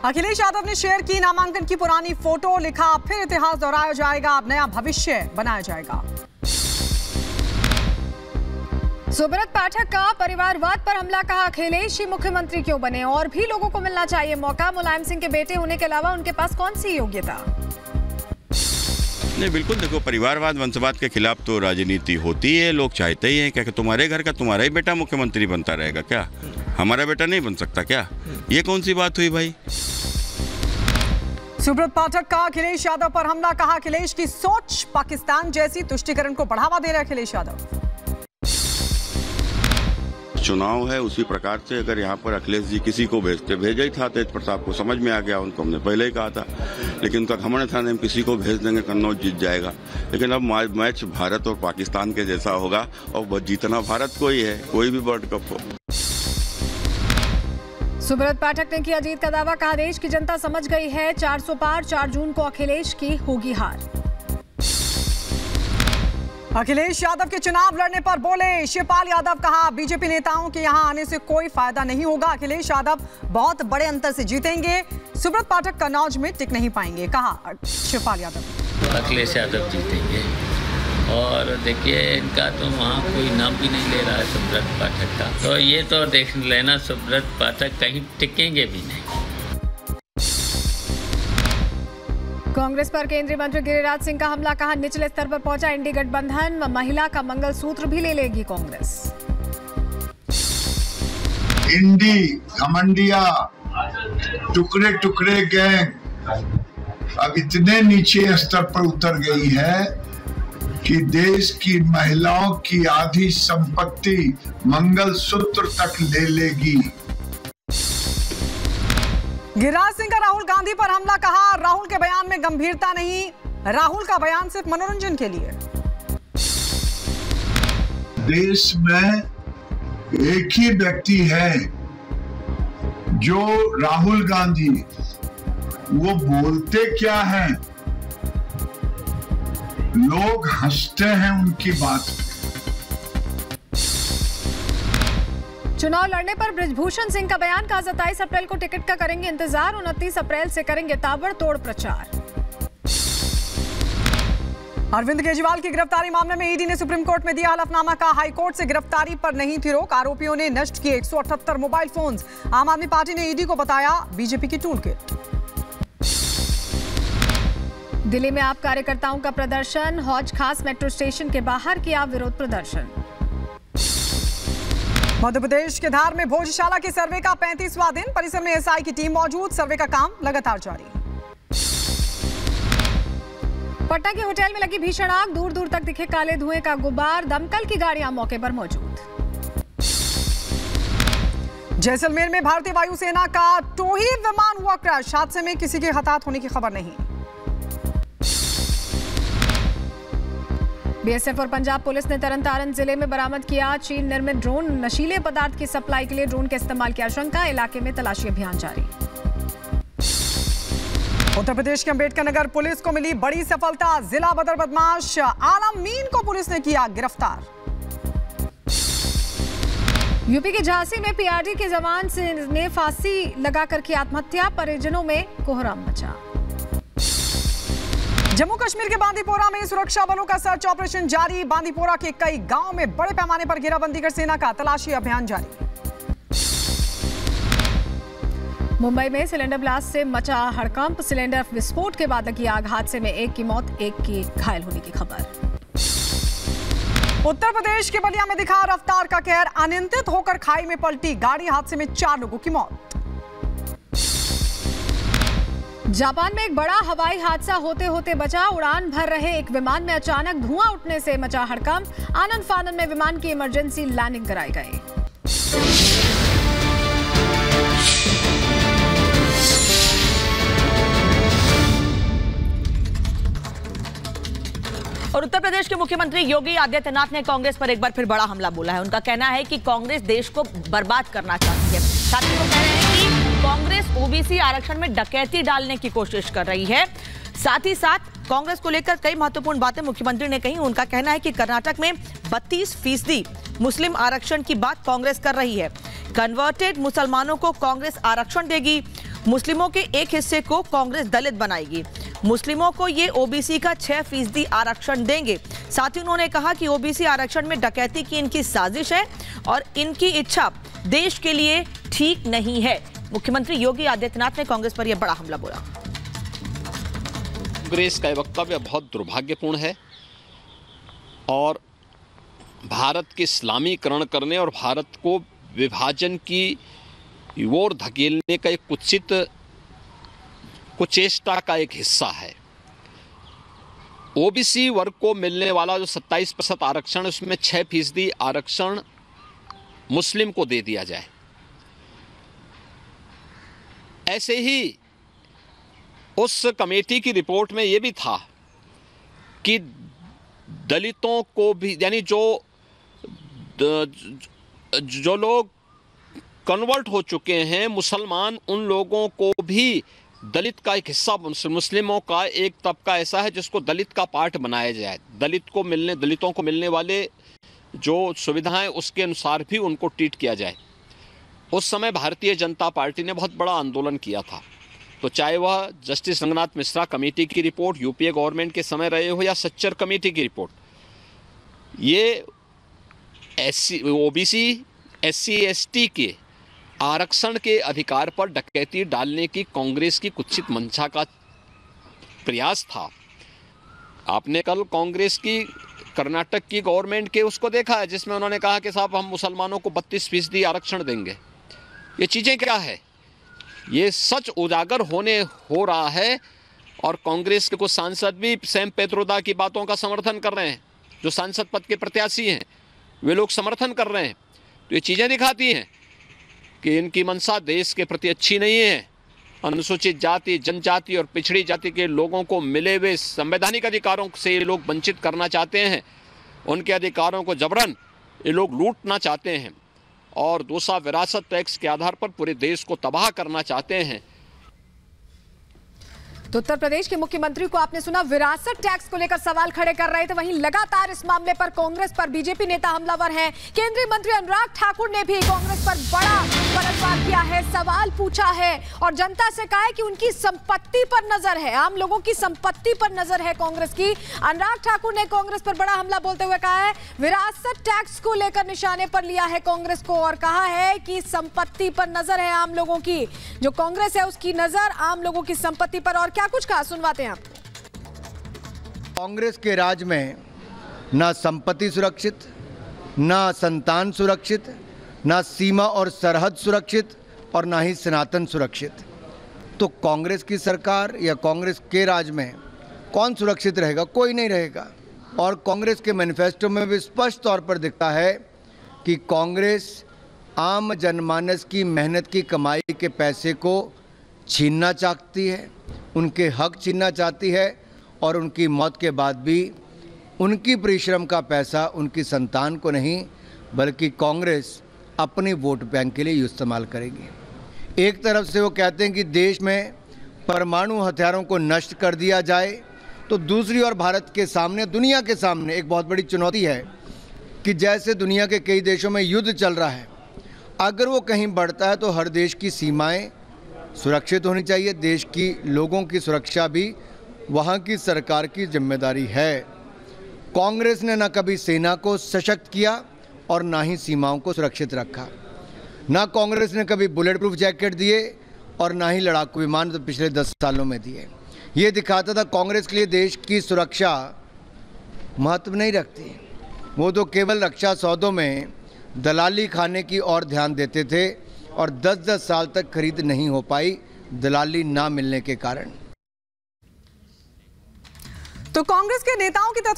अखिलेश यादव ने शेयर की नामांकन की पुरानी फोटो, लिखा फिर इतिहास दोहराया जाएगा, अब नया भविष्य बनाया जाएगा। सुब्रत पाठक का परिवारवाद पर हमला, कहा अखिलेश ही मुख्यमंत्री क्यों बने, और भी लोगों को मिलना चाहिए मौका। मुलायम सिंह के बेटे होने के अलावा उनके पास कौन सी योग्यता। नहीं, बिल्कुल देखो, परिवारवाद वंशवाद के खिलाफ तो राजनीति होती है। लोग चाहते ही हैं क्या कि तुम्हारे घर का तुम्हारा ही बेटा मुख्यमंत्री बनता रहेगा क्या, हमारा बेटा नहीं बन सकता क्या? ये कौन सी बात हुई भाई। सुब्रत पाठक का अखिलेश यादव पर हमला, कहा अखिलेश की सोच पाकिस्तान जैसी, तुष्टीकरण को बढ़ावा दे रहे अखिलेश यादव। चुनाव है उसी प्रकार से अगर यहाँ पर अखिलेश जी किसी को भेजा ही था तेज प्रताप को, समझ में आ गया उनको, हमने पहले ही कहा था, लेकिन उनका घमंड था, नहीं किसी को भेज देंगे कन्नौज जीत जाएगा। लेकिन अब मैच भारत और पाकिस्तान के जैसा होगा और जीतना भारत को ही है, कोई भी वर्ल्ड कप हो। सुब्रत पाठक ने किया जीत का दावा, कहा देश की जनता समझ गई है 400 पार, 4 जून को अखिलेश की होगी हार। अखिलेश यादव के चुनाव लड़ने पर बोले शिवपाल यादव, कहा बीजेपी नेताओं के यहां आने से कोई फायदा नहीं होगा, अखिलेश यादव बहुत बड़े अंतर से जीतेंगे, सुब्रत पाठक कन्नौज में टिक नहीं पाएंगे, कहा शिवपाल यादव। अखिलेश यादव जीतेंगे और देखिए इनका तो वहाँ कोई नाम भी नहीं ले रहा है सुब्रत पाठक का, तो ये तो देख लेना सुब्रत पाठक कहीं टिकेंगे भी नहीं। कांग्रेस पर केंद्रीय मंत्री गिरिराज सिंह का हमला, कहा निचले स्तर पर पहुंचा इंडी गठबंधन, महिला का मंगलसूत्र भी ले लेगी कांग्रेस। इंडी घमंडिया टुकड़े टुकड़े गैंग अब इतने नीचे स्तर पर उतर गई है कि देश की महिलाओं की आधी संपत्ति मंगलसूत्र तक ले लेगी। गिरिराज सिंह का राहुल गांधी पर हमला, कहा राहुल के बयान में गंभीरता नहीं, राहुल का बयान सिर्फ मनोरंजन के लिए। देश में एक ही व्यक्ति है जो राहुल गांधी, वो बोलते क्या हैं, लोग हंसते हैं उनकी बात। चुनाव लड़ने पर बृजभूषण सिंह का बयान, कहा 27 अप्रैल को टिकट का करेंगे इंतजार, 29 अप्रैल से करेंगे ताबड़तोड़ प्रचार। अरविंद केजरीवाल की गिरफ्तारी मामले में ईडी ने सुप्रीम कोर्ट में दिया हलफनामा, का हाईकोर्ट से गिरफ्तारी पर नहीं थी रोक, आरोपियों ने नष्ट किए 178 मोबाइल फोन्स। आम आदमी पार्टी ने ईडी को बताया बीजेपी की टूल किट। दिल्ली में आप कार्यकर्ताओं का प्रदर्शन, हौज खास मेट्रो स्टेशन के बाहर किया विरोध प्रदर्शन। मध्य प्रदेश के धार में भोजशाला के सर्वे का 35वां दिन, परिसर में एसआई की टीम मौजूद, सर्वे का काम लगातार जारी। पटना के होटल में लगी भीषण आग, दूर दूर तक दिखे काले धुएं का गुबार, दमकल की गाड़ियां मौके पर मौजूद। जैसलमेर में भारतीय वायुसेना का टोही विमान हुआ क्रैश, हादसे में किसी के हताहत होने की खबर नहीं। बीएसएफ और पंजाब पुलिस ने तरनतारन जिले में बरामद किया चीन निर्मित ड्रोन, नशीले पदार्थ की सप्लाई के लिए ड्रोन के इस्तेमाल की आशंका, इलाके में तलाशी अभियान जारी। उत्तर प्रदेश के अंबेडकर नगर पुलिस को मिली बड़ी सफलता, जिला बदर बदमाश आलम मीन को पुलिस ने किया गिरफ्तार। यूपी के झांसी में पीआरडी के जवान ने फांसी लगाकर की आत्महत्या, परिजनों में कोहराम मचा। जम्मू कश्मीर के बांदीपोरा में सुरक्षा बलों का सर्च ऑपरेशन जारी, बांदीपोरा के कई गांवों में बड़े पैमाने पर घेराबंदी कर सेना का तलाशी अभियान जारी। मुंबई में सिलेंडर ब्लास्ट से मचा हड़कंप, सिलेंडर विस्फोट के बाद लगी आग, हादसे में एक की मौत, एक की घायल होने की खबर। उत्तर प्रदेश के बलिया में दिखा रफ्तार का कहर, अनियंत्रित होकर खाई में पलटी गाड़ी, हादसे में 4 लोगों की मौत। जापान में एक बड़ा हवाई हादसा होते होते बचा, उड़ान भर रहे एक विमान में अचानक धुआं उठने से मचा हड़कंप, आनंद फानन में विमान की इमरजेंसी लैंडिंग कराई गई। और उत्तर प्रदेश के मुख्यमंत्री योगी आदित्यनाथ ने कांग्रेस पर एक बार फिर बड़ा हमला बोला है। उनका कहना है कि कांग्रेस देश को बर्बाद करना चाहती है। साथ ही वो कह रहे हैं कि कांग्रेस ओबीसी आरक्षण में डकैती डालने की कोशिश कर रही है। साथ ही साथ कांग्रेस को लेकर कई महत्वपूर्ण बातें मुख्यमंत्री ने कही। उनका कहना है कि कर्नाटक में 32% मुस्लिम आरक्षण की बात कांग्रेस कर रही है। कन्वर्टेड मुसलमानों को कांग्रेस आरक्षण देगी मुस्लिमों के एक हिस्से को कांग्रेस दलित बनाएगी। मुस्लिमों को ये ओबीसी का 6% आरक्षण देंगे। साथ ही उन्होंने कहा कि ओबीसी आरक्षण में डकैती की इनकी साजिश है और इनकी इच्छा देश के लिए ठीक नहीं है। मुख्यमंत्री योगी आदित्यनाथ ने कांग्रेस पर यह बड़ा हमला बोला। कांग्रेस का वक्तव्य बहुत दुर्भाग्यपूर्ण है और भारत के इस्लामीकरण करने और भारत को विभाजन की ओर धकेलने का एक कुचेष्टा का एक हिस्सा है। ओबीसी वर्ग को मिलने वाला जो 27% आरक्षण, उसमें 6% आरक्षण मुस्लिम को दे दिया जाए। ऐसे ही उस कमेटी की रिपोर्ट में यह भी था कि दलितों को भी, यानी जो लोग कन्वर्ट हो चुके हैं मुसलमान, उन लोगों को भी दलित का एक हिस्सा, मुस्लिमों का एक तबका ऐसा है जिसको दलित का पार्ट बनाया जाए। दलितों को मिलने वाले जो सुविधाएं उसके अनुसार भी उनको ट्रीट किया जाए। उस समय भारतीय जनता पार्टी ने बहुत बड़ा आंदोलन किया था। तो चाहे वह जस्टिस रंगनाथ मिश्रा कमेटी की रिपोर्ट यूपीए गवर्नमेंट के समय रहे हो या सच्चर कमेटी की रिपोर्ट, ये ओबीसी SC ST के आरक्षण के अधिकार पर डकैती डालने की कांग्रेस की कुत्सित मंशा का प्रयास था। आपने कल कांग्रेस की कर्नाटक की गवर्नमेंट के उसको देखा है जिसमें उन्होंने कहा कि साहब हम मुसलमानों को 32% आरक्षण देंगे। ये चीज़ें क्या है? ये सच उजागर हो रहा है और कांग्रेस के कुछ सांसद भी सैम पेत्रोदा की बातों का समर्थन कर रहे हैं। जो सांसद पद के प्रत्याशी हैं वे लोग समर्थन कर रहे हैं। तो ये चीज़ें दिखाती हैं कि इनकी मंशा देश के प्रति अच्छी नहीं है। अनुसूचित जाति, जनजाति और पिछड़ी जाति के लोगों को मिले हुए संवैधानिक अधिकारों से ये लोग वंचित करना चाहते हैं। उनके अधिकारों को जबरन ये लोग लूटना चाहते हैं और दूसरा विरासत टैक्स के आधार पर पूरे देश को तबाह करना चाहते हैं। तो उत्तर प्रदेश के मुख्यमंत्री को आपने सुना, विरासत टैक्स को लेकर सवाल खड़े कर रहे थे। वहीं लगातार इस मामले पर कांग्रेस पर बीजेपी नेता हमलावर हैं। केंद्रीय मंत्री अनुराग ठाकुर ने भी कांग्रेस पर बड़ा पलटवार किया है, सवाल पूछा है और जनता से कहा है कि उनकी संपत्ति पर नजर है, आम लोगों की संपत्ति पर नजर है कांग्रेस की। अनुराग ठाकुर ने कांग्रेस पर बड़ा हमला बोलते हुए कहा है विरासत टैक्स को लेकर निशाने पर लिया है कांग्रेस को और कहा है कि संपत्ति पर नजर है आम लोगों की। जो कांग्रेस है उसकी नजर आम लोगों की संपत्ति पर। और क्या कुछ कहा, सुनवाते हैं आप। कांग्रेस के राज में ना संपत्ति सुरक्षित, ना संतान सुरक्षित, ना सीमा और सरहद सुरक्षित और ना ही सनातन सुरक्षित। तो कांग्रेस की सरकार या कांग्रेस के राज में कौन सुरक्षित रहेगा? कोई नहीं रहेगा। और कांग्रेस के मैनिफेस्टो में भी स्पष्ट तौर पर दिखता है कि कांग्रेस आम जनमानस की मेहनत की कमाई के पैसे को छीनना चाहती है, उनके हक छीनना चाहती है और उनकी मौत के बाद भी उनकी परिश्रम का पैसा उनकी संतान को नहीं बल्कि कांग्रेस अपनी वोट बैंक के लिए इस्तेमाल करेगी। एक तरफ से वो कहते हैं कि देश में परमाणु हथियारों को नष्ट कर दिया जाए, तो दूसरी ओर भारत के सामने, दुनिया के सामने एक बहुत बड़ी चुनौती है कि जैसे दुनिया के कई देशों में युद्ध चल रहा है, अगर वो कहीं बढ़ता है तो हर देश की सीमाएं सुरक्षित होनी चाहिए। देश की लोगों की सुरक्षा भी वहाँ की सरकार की जिम्मेदारी है। कांग्रेस ने न कभी सेना को सशक्त किया और ना ही सीमाओं को सुरक्षित रखा। ना कांग्रेस ने कभी बुलेट प्रूफ जैकेट दिए और ना ही लड़ाकू विमान तो पिछले 10 सालों में दिए। ये दिखाता था कांग्रेस के लिए देश की सुरक्षा महत्व नहीं रखती। वो तो केवल रक्षा सौदों में दलाली खाने की ओर ध्यान देते थे और 10-10 साल तक खरीद नहीं हो पाई दलाली ना मिलने के कारण। तो कांग्रेस के नेताओं की तरफ